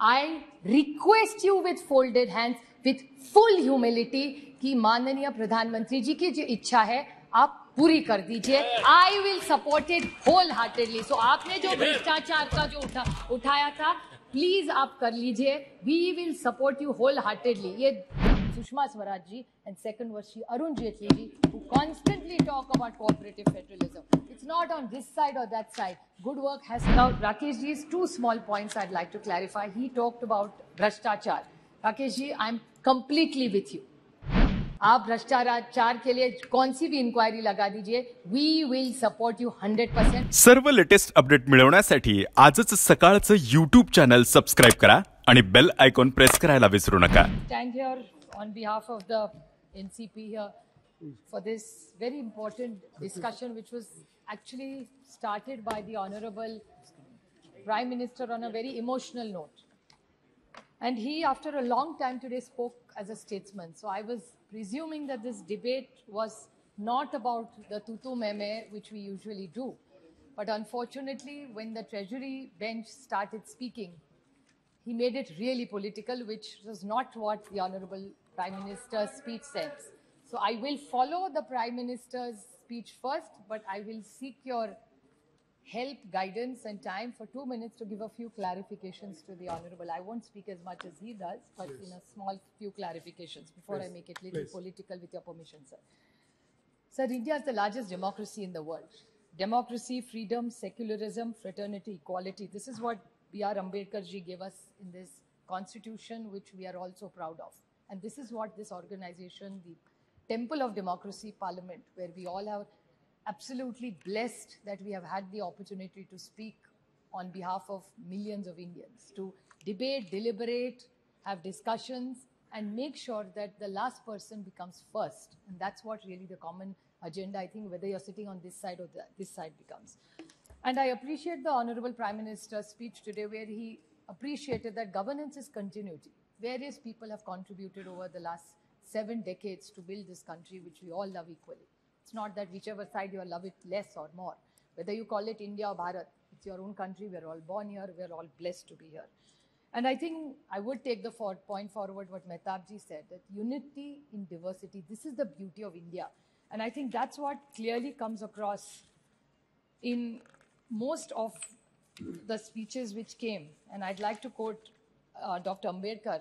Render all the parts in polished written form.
I request you with folded hands, with full humility कि माननीय प्रधानमंत्री जी की जो इच्छा है आप पूरी कर दीजिए. I will support it wholeheartedly. So आपने जो भ्रष्टाचार का जो उठाया था, प्लीज आप कर लीजिए. We will support you wholeheartedly. ये Sushma Swaraj ji and second was Shri Arun Jaitley ji who constantly talk about cooperative federalism. It's not on this side or that side. Good work has now. Rakesh ji's two small points I'd like to clarify. He talked about भ्रष्टाचार. Rakesh ji, I'm completely with you. आप भ्रष्टाचार के लिए कौन सी भी inquiry लगा दीजिए. We will support you 100%. सर्व लेटेस्ट अपडेट मिळवण्यासाठी आजच सकाळचं YouTube चॅनल सबस्क्राइब करा आणि बेल आयकॉन प्रेस करायला विसरू नका. Stand here on behalf of the NCP here for this very important discussion which was actually started by the Honorable Prime Minister on a very emotional note. And he, after a long time today, spoke as a statesman. So I was presuming that this debate was not about the tutu meme, which we usually do. But unfortunately, when the Treasury bench started speaking, he made it really political, which was not what the Honorable Prime Minister's speech says. So I will follow the Prime Minister's speech first, but I will seek your help, guidance and time for 2 minutes to give a few clarifications to the Honorable. I won't speak as much as he does, but in a small few clarifications before I make it a little political with your permission, sir. Sir, India is the largest democracy in the world. Democracy, freedom, secularism, fraternity, equality. This is what B.R. Ambedkar ji gave us in this constitution, which we are also proud of. And this is what this organization, the Temple of Democracy Parliament, where we all are absolutely blessed that we have had the opportunity to speak on behalf of millions of Indians, to debate, deliberate, have discussions, and make sure that the last person becomes first. And that's what really the common agenda, I think, whether you're sitting on this side or this side becomes. And I appreciate the Honorable Prime Minister's speech today, where he appreciated that governance is continuity. Various people have contributed over the last 7 decades to build this country, which we all love equally. It's not that whichever side you love it less or more. Whether you call it India or Bharat, it's your own country. We're all born here. We're all blessed to be here. And I think I would take the point forward what Mehtab ji said, that unity in diversity, this is the beauty of India. And I think that's what clearly comes across in most of the speeches which came. And I'd like to quote Dr. Ambedkar.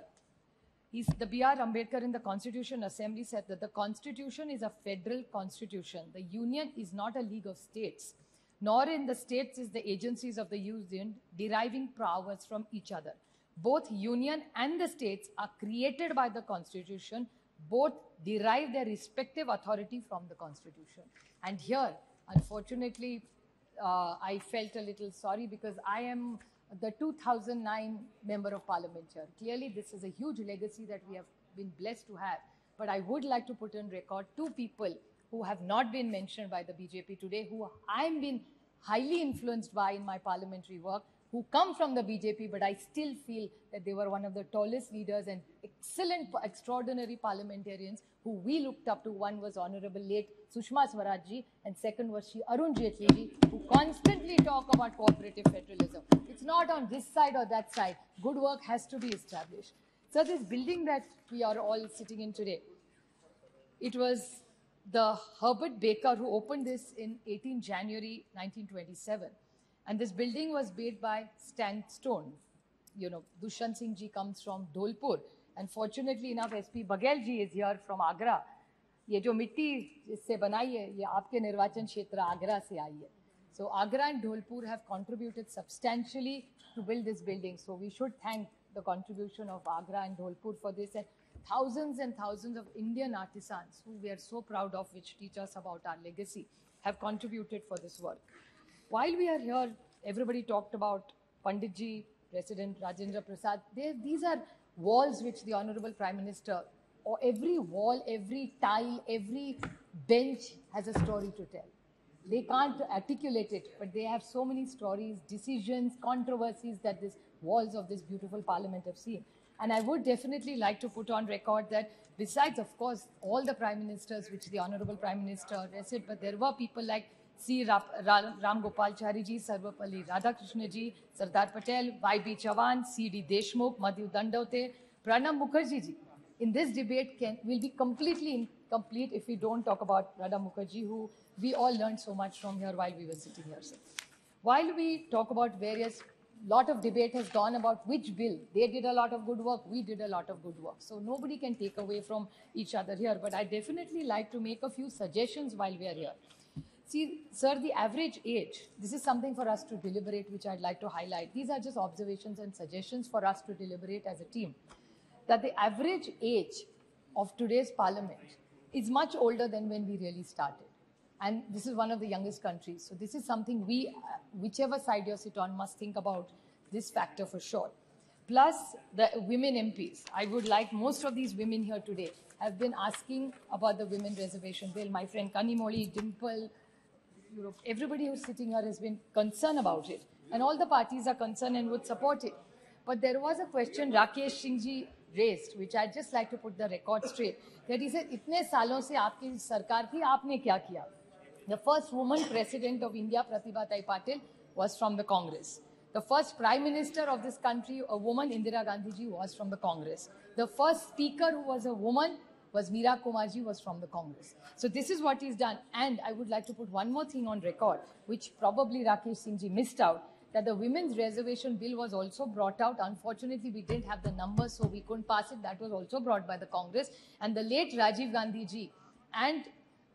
The B.R. Ambedkar in the Constitution Assembly said that the Constitution is a federal constitution. The Union is not a league of states, nor in the states is the agencies of the Union deriving powers from each other. Both Union and the states are created by the Constitution. Both derive their respective authority from the Constitution. And here, unfortunately, I felt a little sorry because I am the 2009 Member of Parliament here. Clearly, this is a huge legacy that we have been blessed to have. But I would like to put on record 2 people who have not been mentioned by the BJP today, who I'm been highly influenced by in my parliamentary work, who come from the BJP, but I still feel that they were one of the tallest leaders and excellent, extraordinary parliamentarians who we looked up to. One was Honorable late Sushma Swaraj ji, and second was Shri Arun Jaitley ji, who constantly talk about cooperative federalism. It's not on this side or that side. Good work has to be established. So this building that we are all sitting in today, it was the Herbert Baker who opened this in 18 January 1927. And this building was made by sandstone. You know, Dushant Singh ji comes from Dholpur. And fortunately enough, SP Baghel ji is here from Agra. ये जो मिट्टी इससे बनाई है, ये आपके निर्वाचन क्षेत्र आगरा से आई है. So Agra and Dholpur have contributed substantially to build this building. So we should thank the contribution of Agra and Dholpur for this, and thousands of Indian artisans who we are so proud of, which teach us about our legacy, have contributed for this work. While we are here, everybody talked about Pandit ji, President Rajendra Prasad. These are walls which the Honorable Prime Minister, or every wall, every tile, every bench has a story to tell. They can't articulate it, but they have so many stories, decisions, controversies that these walls of this beautiful parliament have seen. And I would definitely like to put on record that besides, of course, all the prime ministers which the Honorable Prime Minister said, but there were people like C. Ram Gopalchari ji, Sarvapalli Radhakrishna ji, Sardar Patel, Y.B. Chavan, C.D. Deshmukh, Madhu Dandote, Pranab Mukherjee ji. In this debate will be completely incomplete if we don't talk about Pranab Mukherjee, who we all learned so much from here while we were sitting here. So, while we talk about various, lot of debate has gone about which bill. They did a lot of good work, we did a lot of good work. So nobody can take away from each other here. But I definitely like to make a few suggestions while we are here. See, sir, the average age, this is something for us to deliberate, which I'd like to highlight. These are just observations and suggestions for us to deliberate as a team. That the average age of today's parliament is much older than when we really started. And this is one of the youngest countries. So this is something we, whichever side you sit on, must think about this factor for sure. Plus the women MPs. I would like, most of these women here today have been asking about the women reservation bill. My friend Kanimoli, Dimple, everybody who's sitting here has been concerned about it. And all the parties are concerned and would support it. But there was a question Rakesh Singh ji raised, which I'd just like to put the record straight. That he said, "Itne salon se aapki sarkar thi, aapne kya kiya?" The first woman president of India, Pratibha Tai Patil, was from the Congress. The first prime minister of this country, a woman, Indira Gandhi ji, was from the Congress. The first speaker who was a woman was Meera Kumarji, was from the Congress. So this is what he's done. And I would like to put one more thing on record, which probably Rakesh Singh ji missed out, that the women's reservation bill was also brought out. Unfortunately, we didn't have the numbers, so we couldn't pass it. That was also brought by the Congress. And the late Rajiv Gandhi ji and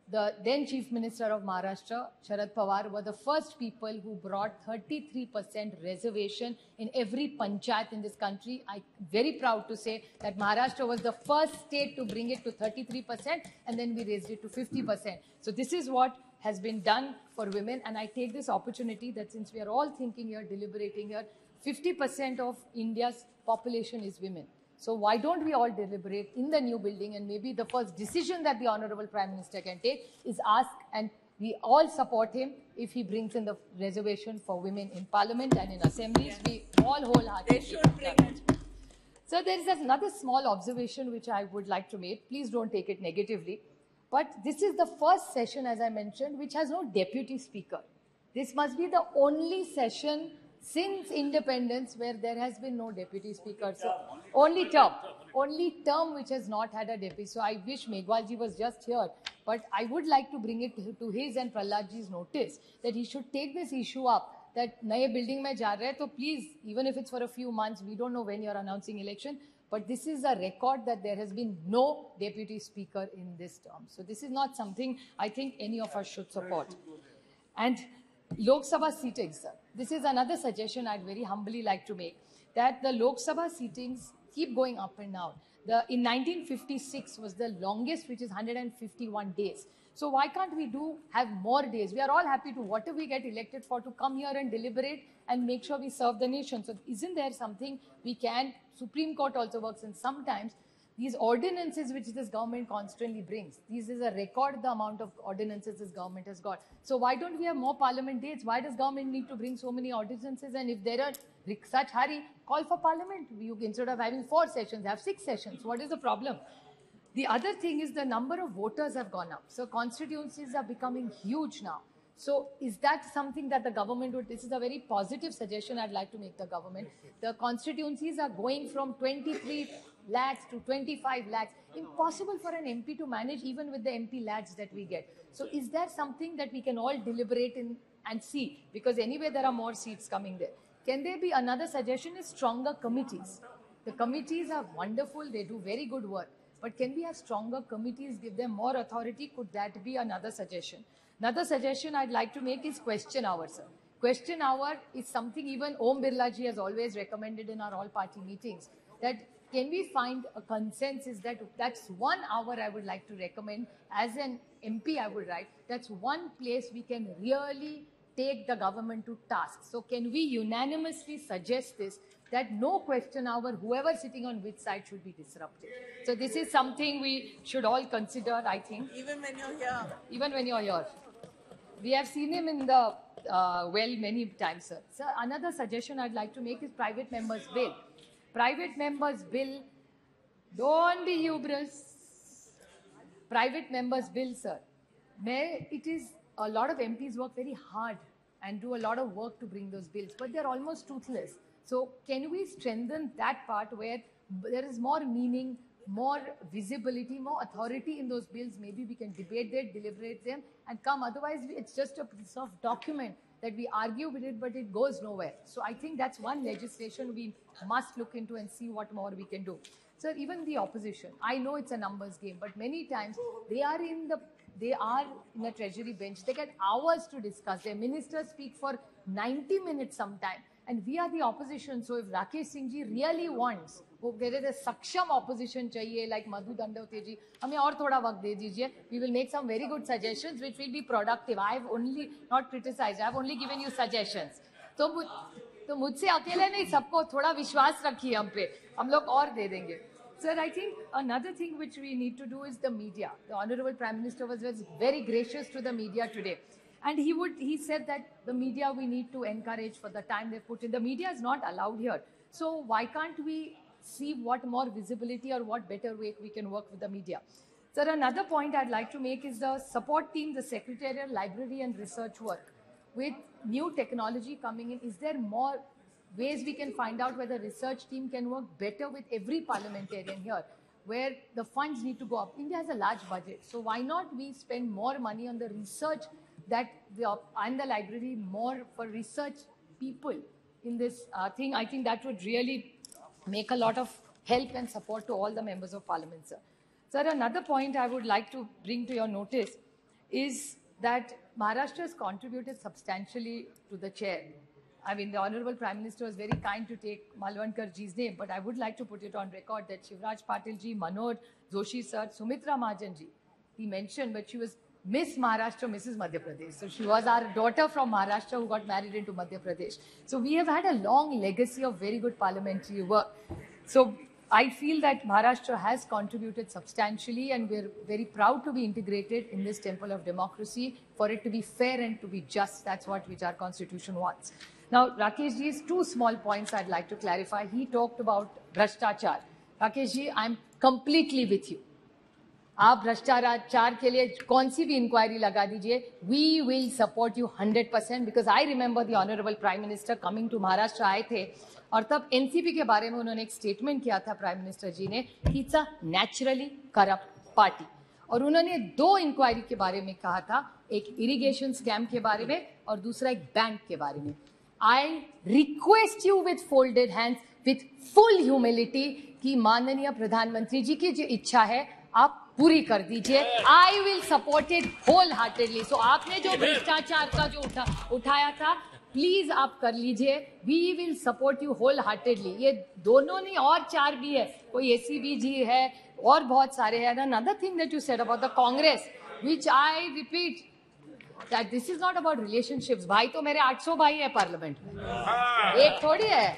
the then Chief Minister of Maharashtra, Sharad Pawar, were the first people who brought 33% reservation in every panchayat in this country. I'm very proud to say that Maharashtra was the first state to bring it to 33%, and then we raised it to 50%. So this is what has been done for women, and I take this opportunity that since we are all thinking here, deliberating here, 50% of India's population is women. So why don't we all deliberate in the new building, and maybe the first decision that the Honorable Prime Minister can take is ask, and we all support him if he brings in the reservation for women in Parliament and in assemblies. We all wholeheartedly. They should bring it. So there is another small observation which I would like to make. Please don't take it negatively. But this is the first session, as I mentioned, which has no deputy speaker. This must be the only session since independence where there has been no deputy speaker. So only term which has not had a deputy. So I wish Meghwalji was just here, but I would like to bring it to his and Prahladji's notice that he should take this issue up, that naye building mein ja rahe, so please, even if it's for a few months, we don't know when you're announcing election, but this is a record that there has been no deputy speaker in this term. So this is not something I think any of us should support. And Lok Sabha seating, sir. This is another suggestion I'd very humbly like to make, that the Lok Sabha seatings keep going up and down. In 1956 was the longest, which is 151 days. So why can't we have more days? We are all happy to, whatever we get elected for, to come here and deliberate and make sure we serve the nation. So isn't there something we can, Supreme Court also works, and sometimes these ordinances which this government constantly brings, this is a record the amount of ordinances this government has got. So why don't we have more parliament dates? Why does government need to bring so many ordinances? And if there are such hurry, call for parliament. You, instead of having 4 sessions, have 6 sessions. What is the problem? The other thing is the number of voters have gone up. So constituencies are becoming huge now. So is that something that the government would, this is a very positive suggestion I'd like to make the government. The constituencies are going from 23 lakhs to 25 lakhs. Impossible for an MP to manage even with the MP lads that we get. So is there something that we can all deliberate in and see? Because anyway there are more seats coming there. Can there be another suggestion is stronger committees? The committees are wonderful, they do very good work. But can we have stronger committees, give them more authority? Could that be another suggestion? Another suggestion I'd like to make is question hour, sir. Question hour is something even Om Birla ji has always recommended in our all-party meetings. That can we find a consensus that that's 1 hour I would like to recommend as an MP I would write. That's one place we can really take the government to task. So can we unanimously suggest this, that no question hour, whoever sitting on which side should be disrupted. So this is something we should all consider, I think. Even when you're here. Even when you're here. We have seen him in the, many times, sir. So another suggestion I'd like to make is private members' bill. Private members' bill, don't be hubris. Private members' bill, sir. It is a lot of MPs work very hard and do a lot of work to bring those bills, but they're almost toothless. So can we strengthen that part where there is more meaning, more visibility, more authority in those bills? Maybe we can debate them, deliberate them, and come. Otherwise, it's just a piece of document that we argue with it, but it goes nowhere. So I think that's one legislation we must look into and see what more we can do. So even the opposition, I know it's a numbers game, but many times they are in a treasury bench. They get hours to discuss. Their ministers speak for 90 minutes sometime. And we are the opposition. So if Rakesh Singh ji really wants, वो कह रहे थे सक्षम opposition चाहिए, like Madhu Dandavate ji, हमें और थोड़ा वक्त दे दीजिए. We will make some very good suggestions which will be productive. I have only not criticized. I have only given you suggestions. तो मुझसे अकेले नहीं, सबको थोड़ा विश्वास रखिए हम पे. हम लोग और दे देंगे. Sir, I think another thing which we need to do is the media. The Honorable Prime Minister was very gracious to the media today. And he said that the media we need to encourage for the time they put in. The media is not allowed here. So why can't we see what more visibility or what better way we can work with the media? Sir, another point I'd like to make is the support team, the secretarial, library and research work. With new technology coming in, is there more ways we can find out where the research team can work better with every parliamentarian here, where the funds need to go up? India has a large budget. So why not we spend more money on the research and the library, more for research people in this thing? I think that would really make a lot of help and support to all the members of parliament, sir. Sir, another point I would like to bring to your notice is that Maharashtra has contributed substantially to the chair. I mean, the Honorable Prime Minister was very kind to take Malvankar ji's name, but I would like to put it on record that Shivraj Patil ji, Manoj Joshi sir, Sumitra Mahajan ji, he mentioned, but she was Miss Maharashtra, Mrs. Madhya Pradesh. So she was our daughter from Maharashtra who got married into Madhya Pradesh. So we have had a long legacy of very good parliamentary work. So I feel that Maharashtra has contributed substantially and we're very proud to be integrated in this temple of democracy, for it to be fair and to be just. That's what which our constitution wants. Now, Rakesh ji's two small points I'd like to clarify. He talked about Bhrashtachar. Rakesh ji, I'm completely with you. आप भ्रष्टाचार के लिए कौन सी भी inquiry लगा दीजिए. We will support you 100% because I remember the Honorable Prime Minister coming to Maharashtra आए थे और तब एनसीपी के बारे में उन्होंने एक स्टेटमेंट किया था प्राइम मिनिस्टर जी ने कि it's a naturally corrupt party. और उन्होंने दो इंक्वायरी के बारे में कहा था, एक इरिगेशन स्कैम के बारे में और दूसरा एक बैंक के बारे में. I request you with folded hands, with full humility कि माननीय प्रधानमंत्री जी की जो इच्छा है आप पूरी कर दीजिए. I will support it wholeheartedly. So आपने जो भ्रष्टाचार का जो उठाया था, प्लीज आप कर लीजिए. We will support you wholeheartedly. ये दोनों नहीं और चार भी है, कोई एसीबी जी है और बहुत सारे हैं. Another thing that you said about the Congress, which I repeat, that this is not about relationships. भाई तो मेरे 800 भाई है पार्लियामेंट में, एक थोड़ी है.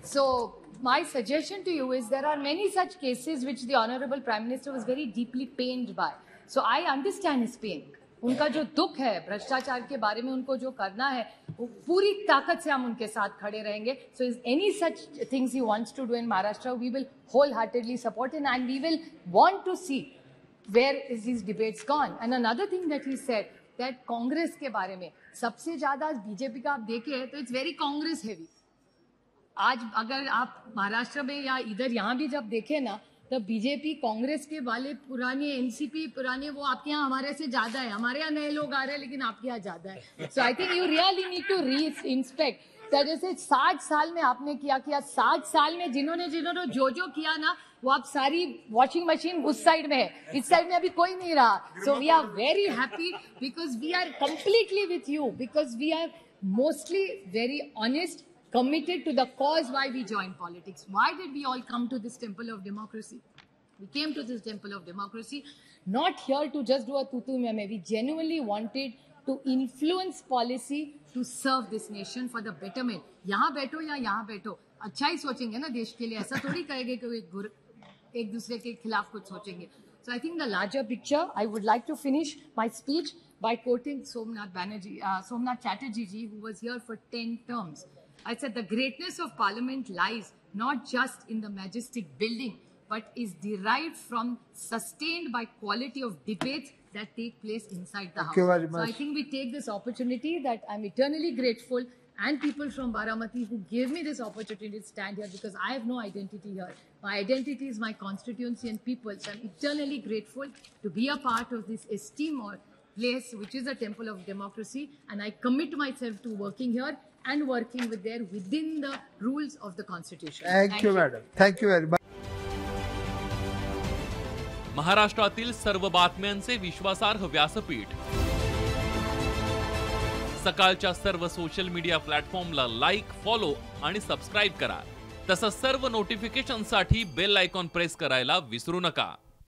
So my suggestion to you is there are many such cases which the Honorable Prime Minister was very deeply pained by. So I understand his pain. उनका जो दुख है भ्रष्टाचार के बारे में, उनको जो करना है वो पूरी ताकत से हम उनके साथ खड़े रहेंगे. So is any such things he wants to do in Maharashtra, we will wholeheartedly support him and we will want to see where is these debates gone. And another thing that he said, that Congress के बारे में सबसे ज्यादा BJP का आप देखें तो it's very Congress heavy. आज अगर आप महाराष्ट्र में या इधर यहाँ भी जब देखें ना, तो बीजेपी कांग्रेस के वाले पुराने एनसीपी पुराने वो आपके यहाँ हमारे से ज्यादा है. हमारे यहाँ नए लोग आ रहे हैं लेकिन आपके यहाँ ज्यादा है. So I think you really need to reinspect. जैसे 60 साल में आपने किया 60 साल में जिन्होंने जो किया ना, वो आप सारी वॉशिंग मशीन उस साइड में है, इस साइड में अभी कोई नहीं रहा. So we are very happy because we are completely with you, because we are mostly very honest, committed to the cause why we joined politics. Why did we all come to this temple of democracy? We came to this temple of democracy not here to just do a tutu meme. We genuinely wanted to influence policy to serve this nation for the betterment. यहाँ बैठो या यहाँ बैठो, अच्छा ही सोचेंगे ना देश के लिए. ऐसा थोड़ी कहेंगे कि एक दूसरे के खिलाफ कुछ सोचेंगे. So I think the larger picture, I would like to finish my speech by quoting Somnath Chatterjee ji, who was here for 10 terms. I said the greatness of Parliament lies not just in the majestic building, but is derived from sustained by quality of debates that take place inside the House. Thank you very much. So I think we take this opportunity that I'm eternally grateful, and people from Baramati who gave me this opportunity to stand here, because I have no identity here. My identity is my constituency and people. So I'm eternally grateful to be a part of this esteemed place, which is a temple of democracy, and I commit myself to working here and working within the rules of the Constitution. Thank you, madam. Thank you very much. महाराष्ट्रातील सर्व बातम्यांचे विश्वासार्ह व्यासपीठ. सकाळच्या सर्व social media प्लॅटफॉर्मला like, follow आणि subscribe करा. तसंच सर्व नोटिफिकेशनसाठी bell icon press करायला विसरू नका.